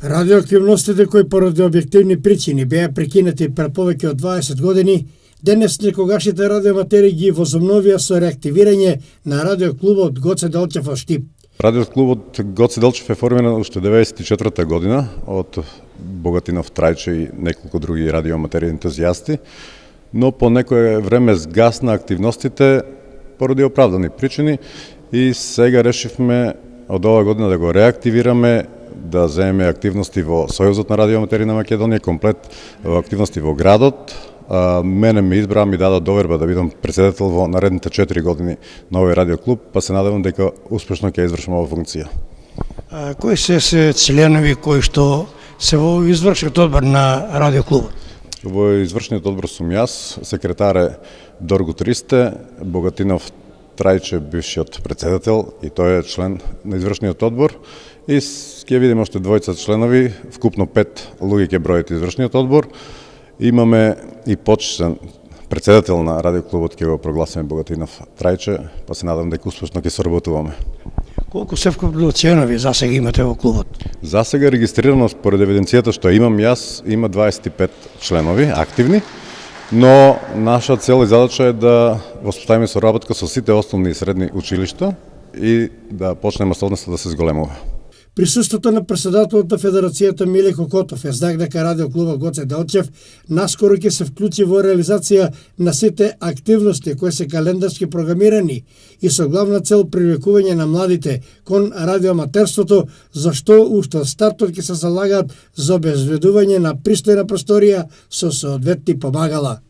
Радиоактивностите кои поради објективни причини беа прекинати пред повеќе од 20 години, денес некогашните радиоматери ги возобновија со реактивирање на радиоклубот Гоце Делчев во Штип. Радиоклубот Гоце Делчев е формиран уште 94-та година од Богатинов Трајче и неколку други радиоматери ентузијасти, но по некое време сгасна активностите поради оправдани причини и сега решивме од оваа година да го реактивираме, да земеме активности во Сојузот на радиоматери на Македонија, комплет активности во градот. Мене ме избраа, ми дадат доверба да бидам председател во наредните 4 години на овој радиоклуб, па се надевам дека успешно ќе извршам оваа функција. Кои се членови кои што се во извршниот одбор на радиоклубот? Во извршниот одбор сум јас, секретар е Доргут Ристе, Богатинов Трајче, бившиот председател, и тој е член на извршниот одбор. И ќе видиме още двојца членови, вкупно 5 луѓе ќе бројат извршниот одбор. Имаме и почетен председател на радиоклубот, ќе го прогласиме Богатинов Трајче, па се надам дека успешно ќе соработуваме. Колку се вкупно членови за сега имате во клубот? За сега регистрирано според евиденцијата што имам јас, има 25 членови активни, но наша цел и задача е да воспоставиме соработка со сите основни и средни училишта и да почне масовноста да се зголемува. Присуството на председателот на Федерацијата Миле Кокотов е знак дека радиоклубот Гоце Делчев наскоро ќе се вклучи во реализација на сите активности кои се календарски програмирани и со главна цел привлекување на младите кон радиоаматерството, зашто уште од стартот ќе се залагаат за обезбедување на пристојна просторија со соодветни помагала.